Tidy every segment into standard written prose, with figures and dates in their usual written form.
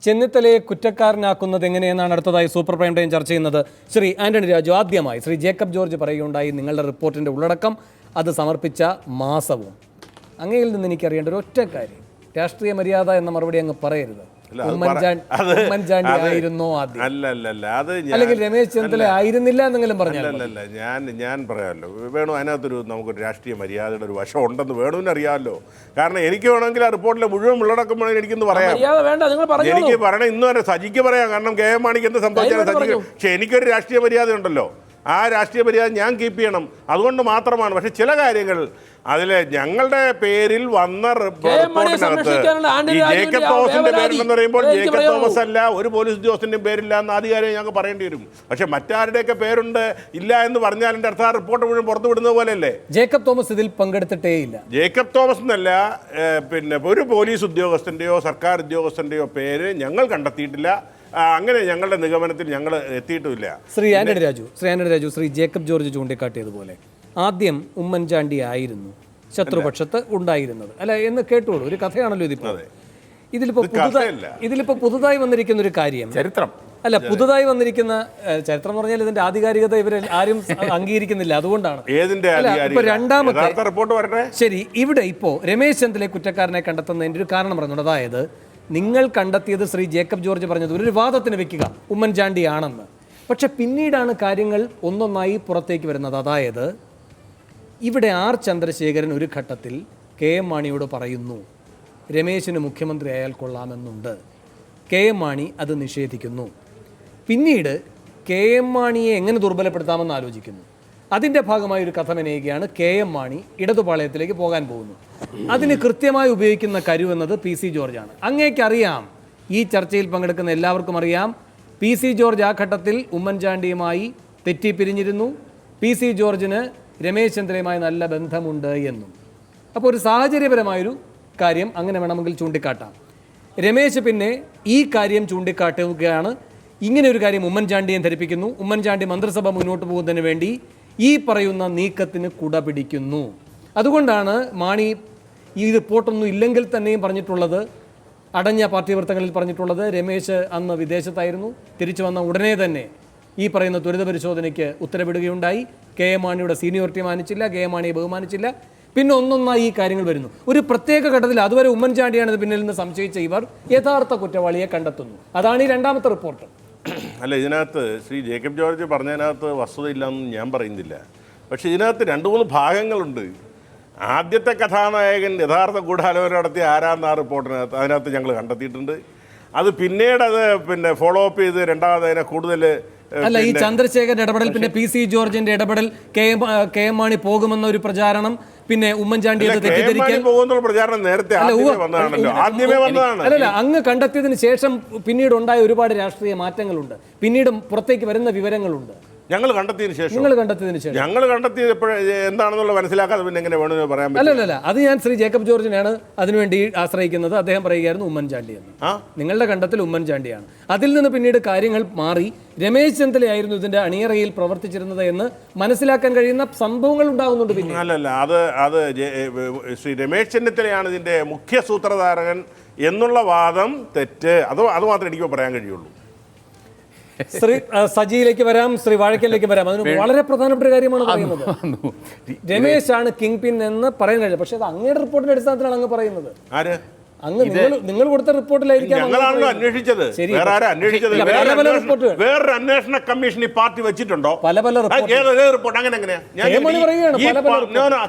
ചെന്നിത്തലയെ കുറ്റക്കാരനാക്കുന്നത് എങ്ങനെയെന്നാണ് അടുത്തതായി super prime time ചർച്ച ചെയ്യുന്നത്. ശ്രീ ആന്റണി രാജു, ആദ്യമായി ശ്രീ ജേക്കബ് ജോർജ് പറയുകയുണ്ടായി നിങ്ങളുടെ റിപ്പോർട്ടിൻ്റെ ഉള്ളടക്കം, അത് സമർപ്പിച്ച മാസവും. അങ്ങയിൽ നിന്ന് എനിക്കറിയേണ്ട ഒരു ഒറ്റ കാര്യം, രാഷ്ട്രീയ മര്യാദ എന്ന മറുപടി അങ്ങ് പറയരുത്. ഉമ്മൻചാണ്ടി ആയിരുന്നോ ആദ്യം, അല്ലെങ്കിൽ രമേശ് ചെന്നിത്തല ആയിരുന്നില്ല എന്നെങ്കിലും പറഞ്ഞല്ല. ഞാൻ പറയാമല്ലോ, വേണു അതിനകത്തൊരു നമുക്കൊരു രാഷ്ട്രീയ മര്യാദയുടെ ഒരു വശം ഉണ്ടെന്ന് വേണുവിന് അറിയാമല്ലോ. കാരണം എനിക്ക് വേണമെങ്കിൽ ആ റിപ്പോർട്ടിലെ മുഴുവൻ ഉള്ളടക്കം വേണമെങ്കിൽ എനിക്കൊന്ന് പറയാം. എനിക്ക് പറയണം, ഇന്ന് വരെ സജിക്ക് പറയാം. കാരണം കെ എം മാണിക്ക് എന്ത് സംഭവിച്ചാലും സജിക്ക്, പക്ഷെ എനിക്കൊരു രാഷ്ട്രീയ മര്യാദ ഉണ്ടല്ലോ. ആ രാഷ്ട്രീയ മര്യാദ ഞാൻ കീപ്പ് ചെയ്യണം, അതുകൊണ്ട് മാത്രമാണ്. പക്ഷെ ചില കാര്യങ്ങൾ അതിൽ ഞങ്ങളുടെ പേരിൽ വന്ന റിപ്പോർട്ടിനകത്ത് ഈ ജേക്കബ് തോമസിന്റെ പേരുണ്ടെന്ന് പറയുമ്പോൾ ജേക്കബ് തോമസ് അല്ല, ഒരു പോലീസ് ഉദ്യോഗസ്ഥന്റെയും പേരില്ല എന്ന് ആധികാരികം ഞങ്ങൾക്ക് പറയേണ്ടി വരും. പക്ഷെ മറ്റാരുടെയൊക്കെ പേരുണ്ട് ഇല്ല എന്ന് പറഞ്ഞാൽ എൻ്റെ അടുത്ത ആ റിപ്പോർട്ട് മുഴുവൻ പുറത്തു വിടുന്നത് പോലെയല്ലേ. ജേക്കബ് തോമസ് ഇതിൽ പങ്കെടുത്തിട്ടേ ഇല്ല. ജേക്കബ് തോമസ് എന്നല്ല, പിന്നെ ഒരു പോലീസ് ഉദ്യോഗസ്ഥന്റെയോ സർക്കാർ ഉദ്യോഗസ്ഥന്റെയോ പേര് ഞങ്ങൾ കണ്ടെത്തിയിട്ടില്ല. അങ്ങനെ ഞങ്ങളുടെ നിഗമനത്തിൽ ഞങ്ങൾ എത്തിയിട്ടുമില്ല. ശ്രീ ആന്റണി രാജു, ശ്രീ ജേക്കബ് ജോർജ് ചൂണ്ടിക്കാട്ടിയതുപോലെ ആദ്യം ഉമ്മൻചാണ്ടി ആയിരുന്നു ശത്രുപക്ഷത്ത് ഉണ്ടായിരുന്നത് അല്ല എന്ന് കേട്ടോളൂ. ഒരു കഥയാണല്ലോ ഇതിപ്പോൾ. ഇതിലിപ്പോ പുതുതായി വന്നിരിക്കുന്ന ഒരു കാര്യം, ചരിത്രം അല്ല, പുതുതായി വന്നിരിക്കുന്ന ചരിത്രം എന്ന് പറഞ്ഞാൽ ഇതിന്റെ ആധികാരികത ഇവർ ആരും അംഗീകരിക്കുന്നില്ല. അതുകൊണ്ടാണ് ഇപ്പൊ രണ്ടാമത്തെ. ശരി, ഇവിടെ ഇപ്പോ രമേശ് ചെന്നിത്തലയെ കുറ്റക്കാരനെ കണ്ടെത്തുന്നതിന്റെ ഒരു കാരണം പറഞ്ഞുണ്ട്. അതായത് നിങ്ങൾ കണ്ടെത്തിയത് ശ്രീ ജേക്കബ് ജോർജ് പറഞ്ഞത് ഒരു വാദത്തിന് വെക്കുക ഉമ്മൻചാണ്ടി ആണെന്ന്. പക്ഷെ പിന്നീടാണ് കാര്യങ്ങൾ ഒന്നൊന്നായി പുറത്തേക്ക് വരുന്നത്. അതായത് ഇവിടെ ആർ ചന്ദ്രശേഖരൻ ഒരു ഘട്ടത്തിൽ കെ എം മാണിയോട് പറയുന്നു രമേശിന് മുഖ്യമന്ത്രി ആയാൽ കൊള്ളാമെന്നുണ്ട്. കെ എം മാണി അത് നിഷേധിക്കുന്നു. പിന്നീട് കെ എം മാണിയെ എങ്ങനെ ദുർബലപ്പെടുത്താമെന്ന് ആലോചിക്കുന്നു. അതിൻ്റെ ഭാഗമായി ഒരു കഥ മെനയുകയാണ്. കെ എം മാണി ഇടതുപാളയത്തിലേക്ക് പോകാൻ പോകുന്നു. അതിന് കൃത്യമായി ഉപയോഗിക്കുന്ന കരുവെന്നത് പി സി ജോർജാണ്. അങ്ങേക്കറിയാം, ഈ ചർച്ചയിൽ പങ്കെടുക്കുന്ന എല്ലാവർക്കും അറിയാം, പി സി ജോർജ് ആ ഘട്ടത്തിൽ ഉമ്മൻചാണ്ടിയുമായി തെറ്റിപ്പിരിഞ്ഞിരുന്നു. പി സി ജോർജിന് രമേശ് ചെന്നിത്തലയുമായി നല്ല ബന്ധമുണ്ട് എന്നും. അപ്പോൾ ഒരു സാഹചര്യപരമായൊരു കാര്യം അങ്ങനെ വേണമെങ്കിൽ ചൂണ്ടിക്കാട്ടാം. രമേശ് പിന്നെ ഈ കാര്യം ചൂണ്ടിക്കാട്ടുകയാണ്. ഇങ്ങനെ ഒരു കാര്യം ഉമ്മൻചാണ്ടിയെ ധരിപ്പിക്കുന്നു. ഉമ്മൻചാണ്ടി മന്ത്രിസഭ മുന്നോട്ട് പോകുന്നതിന് വേണ്ടി ഈ പറയുന്ന നീക്കത്തിന് കുട പിടിക്കുന്നു. അതുകൊണ്ടാണ് മാണി ഈ റിപ്പോർട്ടൊന്നും ഇല്ലെങ്കിൽ തന്നെയും പറഞ്ഞിട്ടുള്ളത്, അടഞ്ഞ പാർട്ടി വൃത്തങ്ങളിൽ പറഞ്ഞിട്ടുള്ളത്, രമേശ് അന്ന് വിദേശത്തായിരുന്നു, തിരിച്ചു വന്ന ഉടനെ തന്നെ ഈ പറയുന്ന ത്വരിത പരിശോധനയ്ക്ക് ഉത്തരവിടുകയുണ്ടായി. കെ എം മാണിയുടെ സീനിയോറിറ്റി മാനിച്ചില്ല, കെ എം മാണിയെ ബഹുമാനിച്ചില്ല. പിന്നെ ഒന്നൊന്നായി ഈ കാര്യങ്ങൾ വരുന്നു. ഒരു പ്രത്യേക ഘട്ടത്തിൽ അതുവരെ ഉമ്മൻചാണ്ടിയാണ് പിന്നിൽ നിന്ന് സംശയിച്ച ഇവർ യഥാർത്ഥ കുറ്റവാളിയെ കണ്ടെത്തുന്നു. അതാണ് ഈ രണ്ടാമത്തെ റിപ്പോർട്ട്. അല്ല, ഇതിനകത്ത് ശ്രീ ജേക്കബ് ജോർജ് പറഞ്ഞതിനകത്ത് വസ്തുതയില്ലെന്ന് ഞാൻ പറയുന്നില്ല. പക്ഷേ ഇതിനകത്ത് 2-3 ഭാഗങ്ങളുണ്ട്. ആദ്യത്തെ കഥാനായകൻ യഥാർത്ഥ ഗൂഢാലോചന നടത്തിയ ആരാന്ന ആ റിപ്പോർട്ടിനകത്ത് അതിനകത്ത് ഞങ്ങൾ കണ്ടെത്തിയിട്ടുണ്ട്. അത് പിന്നീട് പിന്നെ ഫോളോ അപ്പ് ചെയ്ത് രണ്ടാമത് അതിനെ കൂടുതൽ അല്ല, ഈ ചന്ദ്രശേഖരൻ ഇടപെടൽ, പിന്നെ പി സി ജോർജിന്റെ ഇടപെടൽ, കെ എം മാണി പോകുമെന്ന ഒരു പ്രചാരണം, പിന്നെ ഉമ്മൻചാണ്ടി പോകുന്ന പ്രചാരണം നേരത്തെ ആദ്യമേ വന്നതാണ്. അല്ലല്ല, അങ്ങ് കണ്ടെത്തിയതിന് ശേഷം പിന്നീട് ഉണ്ടായ ഒരുപാട് രാഷ്ട്രീയ മാറ്റങ്ങളുണ്ട്. പിന്നീട് പുറത്തേക്ക് വരുന്ന വിവരങ്ങളുണ്ട്. ഞങ്ങൾ കണ്ടെത്തിയതിന് ശേഷം ഞങ്ങൾ കണ്ടെത്തിയത് എന്താണെന്നുള്ള മനസ്സിലാക്കാതെ പിന്നെ എങ്ങനെ വേണമെന്ന് പറയാൻ പറ്റും. അല്ലല്ല, അത് ഞാൻ ശ്രീ ജേക്കബ് ജോർജിനെയാണ് അതിനുവേണ്ടി ആശ്രയിക്കുന്നത്. അദ്ദേഹം പറയുകയായിരുന്നു ഉമ്മൻചാണ്ടി എന്ന്. നിങ്ങളുടെ കണ്ടെത്തൽ ഉമ്മൻചാണ്ടിയാണ്. അതിൽ നിന്ന് പിന്നീട് കാര്യങ്ങൾ മാറി രമേശ് ചെന്നിത്തലയായിരുന്നു ഇതിന്റെ അണിയറയിൽ പ്രവർത്തിച്ചിരുന്നത് എന്ന് മനസ്സിലാക്കാൻ കഴിയുന്ന സംഭവങ്ങൾ ഉണ്ടാകുന്നുണ്ട്. പിന്നെ അല്ലല്ല, അത് ശ്രീ രമേശ് ചെന്നിത്തലയാണ് ഇതിന്റെ മുഖ്യ സൂത്രധാരകൻ എന്നുള്ള വാദം തെറ്റ്. അത് മാത്രമേ എനിക്ക് പറയാൻ കഴിയുള്ളൂ. ശ്രീ സജിയിലേക്ക് വരാം, ശ്രീ വാഴക്കലിലേക്ക് വരാം. അതിന് വളരെ പ്രധാനപ്പെട്ട കാര്യമാണ് പറയുന്നത്. രമേശ് ആണ് കിങ് പിൻ എന്ന് പറയാൻ കഴിയും. പക്ഷെ അത് അങ്ങയുടെ റിപ്പോർട്ടിന്റെ അടിസ്ഥാനത്തിലാണ് അങ്ങ് പറയുന്നത്. അങ്ങ് നിങ്ങൾ കൊടുത്ത റിപ്പോർട്ടിലായിരിക്കും വേറൊരു അന്വേഷണ കമ്മീഷൻ ഈ പാർട്ടി വെച്ചിട്ടുണ്ടോ? പല റിപ്പോർട്ട് അങ്ങനെ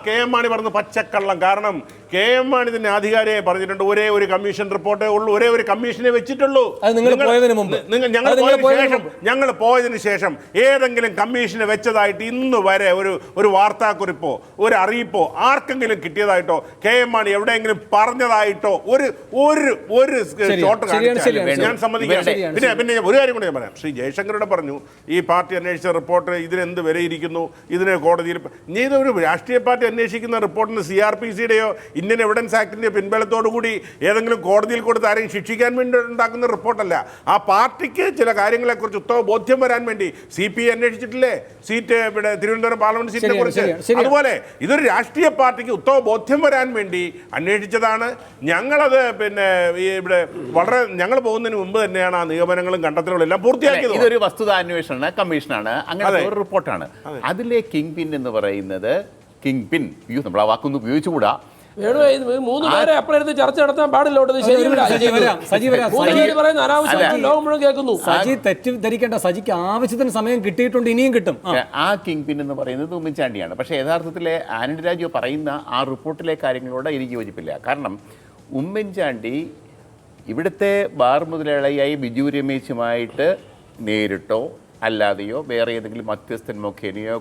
കെ എം മാണി പറഞ്ഞ പച്ചക്കള്ളം. കാരണം കെ എം മാണി തന്നെ ആധികാരികമായി പറഞ്ഞിട്ടുണ്ട്, ഒരേ ഒരു കമ്മീഷൻ റിപ്പോർട്ടേ ഉള്ളൂ, ഒരേ ഒരു കമ്മീഷനെ വെച്ചിട്ടുള്ളൂ. ഞങ്ങൾ പോയതിനു ശേഷം ഏതെങ്കിലും കമ്മീഷനെ വെച്ചതായിട്ട് ഇന്ന് വരെ ഒരു വാർത്താക്കുറിപ്പോ ഒരു അറിയിപ്പോ ആർക്കെങ്കിലും കിട്ടിയതായിട്ടോ കെ എം മാണി എവിടെയെങ്കിലും പറഞ്ഞതായിട്ടോ ഒരു ഷോട്ട് ഞാൻ സമ്മതിക്കാം. പിന്നെ ഒരു കാര്യം കൂടെ ഞാൻ പറയാം. ശ്രീ ജയശങ്കറുടെ പറഞ്ഞു ഈ പാർട്ടി അന്വേഷിച്ച റിപ്പോർട്ട് ഇതിനെന്ത് വിലയിരിക്കുന്നു, ഇതിന് കോടതിയിൽ ഇതൊരു രാഷ്ട്രീയ പാർട്ടി അന്വേഷിക്കുന്ന റിപ്പോർട്ടിന് CRPCയുടെയോ ഇന്ത്യൻ എവിഡൻസ് ആക്ടിന്റെ പിൻബലത്തോടു കൂടി ഏതെങ്കിലും കോടതിയിൽ കൊടുത്ത് ആരെയും ശിക്ഷിക്കാൻ വേണ്ടി ഉണ്ടാക്കുന്ന റിപ്പോർട്ടല്ല. ആ പാർട്ടിക്ക് ചില കാര്യങ്ങളെക്കുറിച്ച് ഉത്തമ ബോധ്യം വരാൻ വേണ്ടി CPI അന്വേഷിച്ചിട്ടില്ലേ സീറ്റ് ഇവിടെ തിരുവനന്തപുരം പാർലമെന്റ് സീറ്റിനെ കുറിച്ച്? അതുപോലെ ഇതൊരു രാഷ്ട്രീയ പാർട്ടിക്ക് ഉത്തമ ബോധ്യം വരാൻ വേണ്ടി അന്വേഷിച്ചതാണ്. ഞങ്ങൾ ഞങ്ങളത് പിന്നെ ഈ ഇവിടെ വളരെ ഞങ്ങൾ പോകുന്നതിന് മുമ്പ് തന്നെയാണ് ആ നിഗമനങ്ങളും കണ്ടെത്തലുകളും എല്ലാം പൂർത്തിയാക്കിയത്. ഇതൊരു വസ്തുതാന്വേഷണ കമ്മീഷനാണ്, അങ്ങനെ ഒരു റിപ്പോർട്ടാണ്. അതിലെ കിങ് പിൻ എന്ന് പറയുന്നത് കിങ് പിൻ, നമ്മൾ ആ വാക്കൊന്നും ഉപയോഗിച്ചുകൂടാ. 3 പേരെ അപ്പുറത്ത് ചർച്ച നടത്താൻ പാടില്ല. സജി തെറ്റിദ്ധരിക്കേണ്ട, സജിക്ക് ആവശ്യത്തിന് സമയം കിട്ടിയിട്ടുണ്ട്, ഇനിയും കിട്ടും. ആ കിങ് പിൻ എന്ന് പറയുന്നത് ഉമ്മൻചാണ്ടിയാണ്. പക്ഷേ യഥാർത്ഥത്തിലെ ആന്റണി രാജു പറയുന്ന ആ റിപ്പോർട്ടിലെ കാര്യങ്ങളോട് എനിക്ക് യോജിപ്പില്ല. കാരണം ഉമ്മൻചാണ്ടി ഇവിടുത്തെ ബാർ മുതലാളിയായി ബിജു രമേശുമായിട്ട് നേരിട്ടോ അല്ലാതെയോ വേറെ ഏതെങ്കിലും മധ്യസ്ഥൻ മുഖേനയോ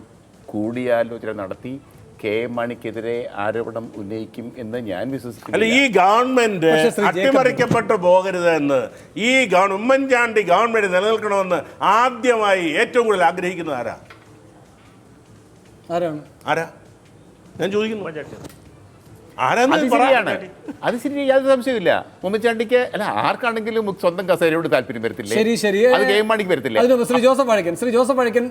കൂടിയാലോചന നടത്തി കെ എം മാണിക്കെതിരെ ആരോപണം ഉന്നയിക്കും എന്ന് ഞാൻ വിശ്വസിക്കുന്നു. അല്ല, ഈ ഗവൺമെന്റ് അട്ടിമറിക്കപ്പെട്ടു പോകരുത് എന്ന്, ഈ ഉമ്മൻചാണ്ടി ഗവൺമെന്റ് നിലനിൽക്കണമെന്ന് ആദ്യമായി ഏറ്റവും കൂടുതൽ ആഗ്രഹിക്കുന്നത് ആരാ? ഞാൻ ചോദിക്കുന്നു. അത് ശരി, യാതൊരു സംശയമില്ല. ഉമ്മൻചാണ്ടിക്ക് അല്ല, ആർക്കാണെങ്കിലും സ്വന്തം കസേരയോട് താല്പര്യം വരത്തില്ലേ? ശരി, അത് കെ എം മാണിക്ക് വരത്തില്ല. ശ്രീ ജോസഫ് വാഴക്കൻ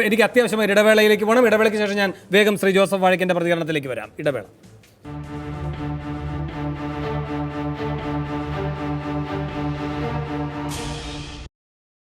എനിക്ക് അത്യാവശ്യമായി ഇടവേളയിലേക്ക് പോകണം. ഇടവേളയ്ക്ക് ശേഷം ഞാൻ വേഗം ശ്രീ ജോസഫ് വാഴക്കൻ്റെ പ്രതികരണത്തിലേക്ക് വരാം. ഇടവേള.